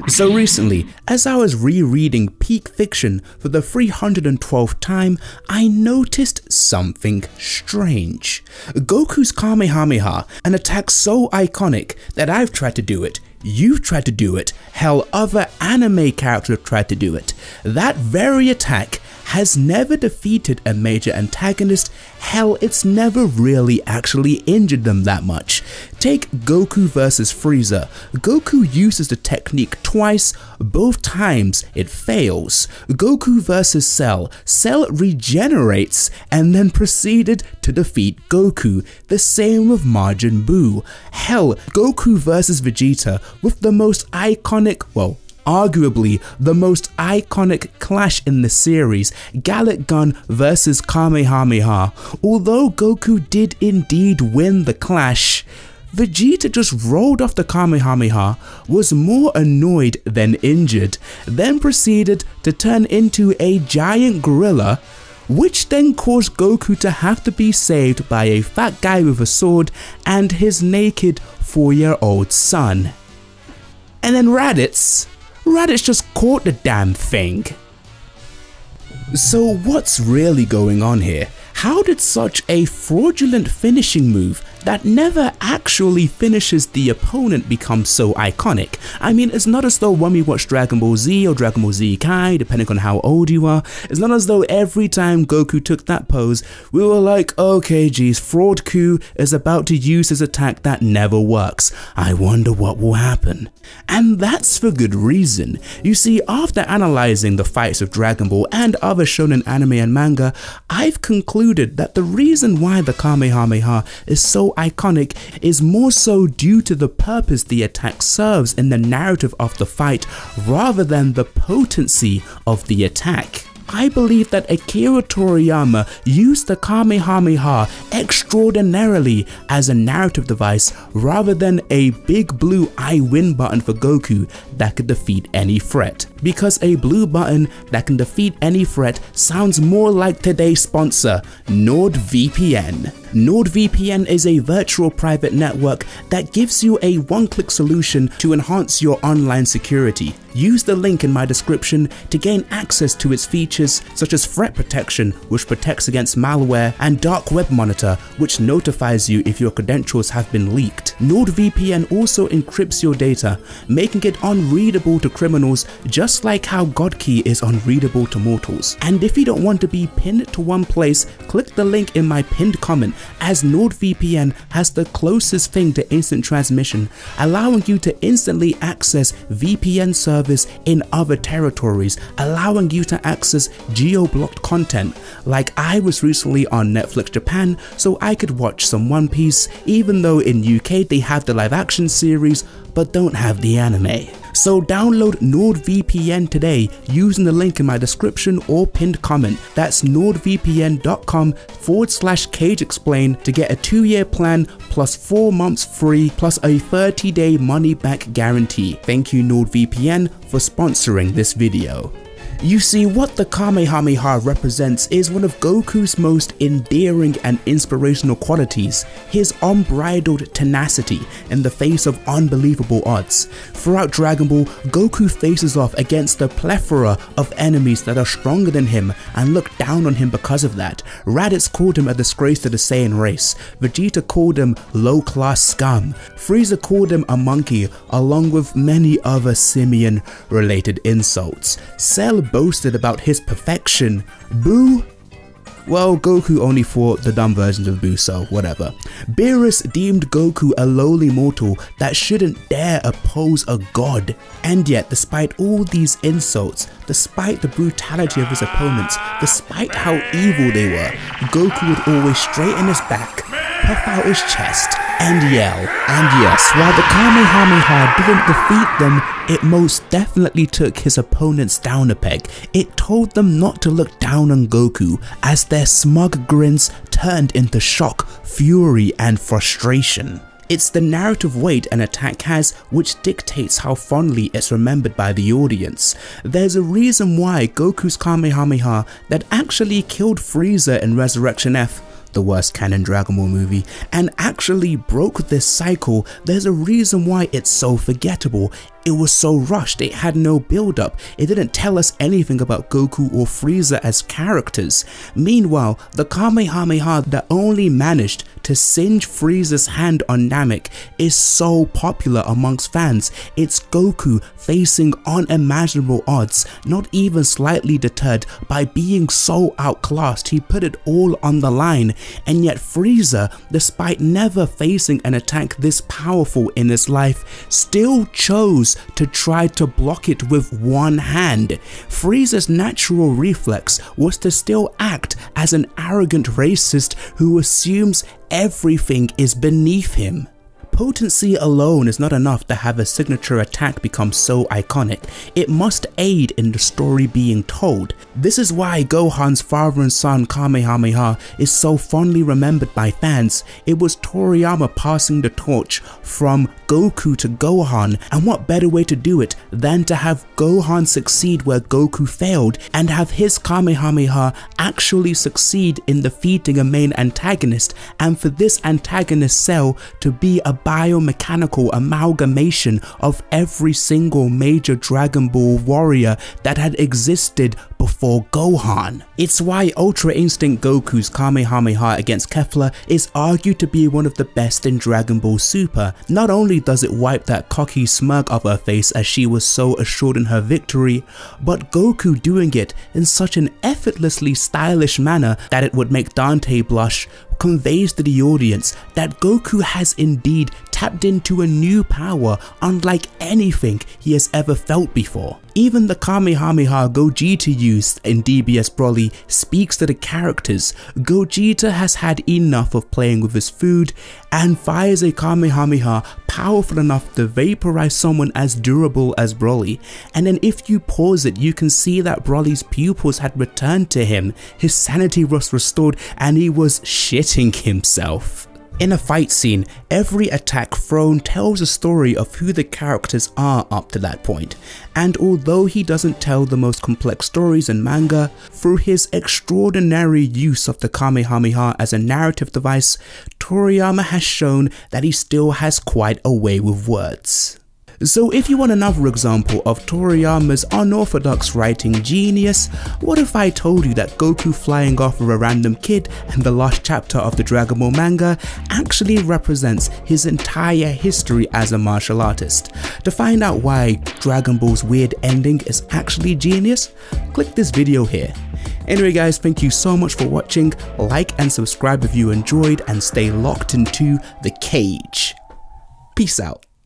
So recently, as I was rereading Peak Fiction for the 312th time, I noticed something strange. Goku's Kamehameha, an attack so iconic that I've tried to do it, you've tried to do it, hell, other anime characters have tried to do it. That very attack has never defeated a major antagonist, hell, it's never really actually injured them that much. Take Goku vs Frieza. Goku uses the technique twice, both times it fails. Goku vs Cell. Cell regenerates and then proceeded to defeat Goku. The same with Majin Buu. Hell, Goku vs Vegeta with the most iconic, well, arguably the most iconic clash in the series, Gallic Gun vs Kamehameha. Although Goku did indeed win the clash, Vegeta just rolled off the Kamehameha, was more annoyed than injured, then proceeded to turn into a giant gorilla, which then caused Goku to have to be saved by a fat guy with a sword and his naked 4-year-old son. And then Raditz just caught the damn thing. So what's really going on here? How did such a fraudulent finishing move that never actually finishes the opponent become so iconic? I mean, it's not as though when we watch Dragon Ball Z or Dragon Ball Z Kai, depending on how old you are, it's not as though every time Goku took that pose, we were like, okay geez, Fraud Ku is about to use his attack that never works. I wonder what will happen. And that's for good reason. You see, after analyzing the fights of Dragon Ball and other shonen anime and manga, I've concluded that the reason why the Kamehameha is so iconic is more so due to the purpose the attack serves in the narrative of the fight rather than the potency of the attack. I believe that Akira Toriyama used the Kamehameha extraordinarily as a narrative device rather than a big blue I win button for Goku that could defeat any threat. Because a blue button that can defeat any threat sounds more like today's sponsor, NordVPN. NordVPN is a virtual private network that gives you a one-click solution to enhance your online security. Use the link in my description to gain access to its features such as threat protection, which protects against malware, and dark web monitor, which notifies you if your credentials have been leaked. NordVPN also encrypts your data, making it unreadable to criminals just like how Godkey is unreadable to mortals. And if you don't want to be pinned to one place, click the link in my pinned comment, as NordVPN has the closest thing to instant transmission, allowing you to instantly access VPN service in other territories, allowing you to access geo-blocked content. Like I was recently on Netflix Japan, so I could watch some One Piece, even though in UK they have the live action series but don't have the anime. So download NordVPN today using the link in my description or pinned comment. That's nordvpn.com/CageExplain to get a 2-year plan plus 4 months free plus a 30-day money-back guarantee. Thank you NordVPN for sponsoring this video. You see, what the Kamehameha represents is one of Goku's most endearing and inspirational qualities, his unbridled tenacity in the face of unbelievable odds. Throughout Dragon Ball, Goku faces off against a plethora of enemies that are stronger than him and look down on him because of that. Raditz called him a disgrace to the Saiyan race, Vegeta called him low-class scum, Frieza called him a monkey, along with many other simian-related insults. Cell boasted about his perfection. Buu? Well, Goku only fought the dumb versions of Buu, so whatever. Beerus deemed Goku a lowly mortal that shouldn't dare oppose a god. And yet, despite all these insults, despite the brutality of his opponents, despite how evil they were, Goku would always straighten his back, puff out his chest, and yell. And yes, while the Kamehameha didn't defeat them, it most definitely took his opponents down a peg. It told them not to look down on Goku, as their smug grins turned into shock, fury, and frustration. It's the narrative weight an attack has which dictates how fondly it's remembered by the audience. There's a reason why Goku's Kamehameha that actually killed Frieza in Resurrection F, the worst canon Dragon Ball movie, and actually broke this cycle. There's a reason why it's so forgettable. it was so rushed, it had no build up, it didn't tell us anything about Goku or Frieza as characters. Meanwhile, the Kamehameha that only managed to singe Frieza's hand on Namek is so popular amongst fans. It's Goku facing unimaginable odds, not even slightly deterred by being so outclassed. He put it all on the line, and yet Frieza, despite never facing an attack this powerful in his life, still chose to try to block it with one hand. Frieza's natural reflex was to still act as an arrogant racist who assumes everything is beneath him. Potency alone is not enough to have a signature attack become so iconic. It must aid in the story being told. This is why Gohan's father and son Kamehameha is so fondly remembered by fans. It was Toriyama passing the torch from Goku to Gohan, and what better way to do it than to have Gohan succeed where Goku failed, and have his Kamehameha actually succeed in defeating a main antagonist, and for this antagonist Cell to be a biomechanical amalgamation of every single major Dragon Ball warrior that had existed before Gohan. It's why Ultra Instinct Goku's Kamehameha against Kefla is argued to be one of the best in Dragon Ball Super. Not only does it wipe that cocky smirk off her face as she was so assured in her victory, but Goku doing it in such an effortlessly stylish manner that it would make Dante blush conveys to the audience that Goku has indeed tapped into a new power unlike anything he has ever felt before. Even the Kamehameha Gogeta used in DBS Broly speaks to the characters. Gogeta has had enough of playing with his food and fires a Kamehameha powerful enough to vaporize someone as durable as Broly, and then if you pause it you can see that Broly's pupils had returned to him, his sanity was restored, and he was shitting himself. In a fight scene, every attack thrown tells a story of who the characters are up to that point, and although he doesn't tell the most complex stories in manga, through his extraordinary use of the Kamehameha as a narrative device, Toriyama has shown that he still has quite a way with words. So if you want another example of Toriyama's unorthodox writing genius, what if I told you that Goku flying off of a random kid in the last chapter of the Dragon Ball manga actually represents his entire history as a martial artist? To find out why Dragon Ball's weird ending is actually genius, click this video here. Anyway guys, thank you so much for watching, like and subscribe if you enjoyed, and stay locked into the cage. Peace out.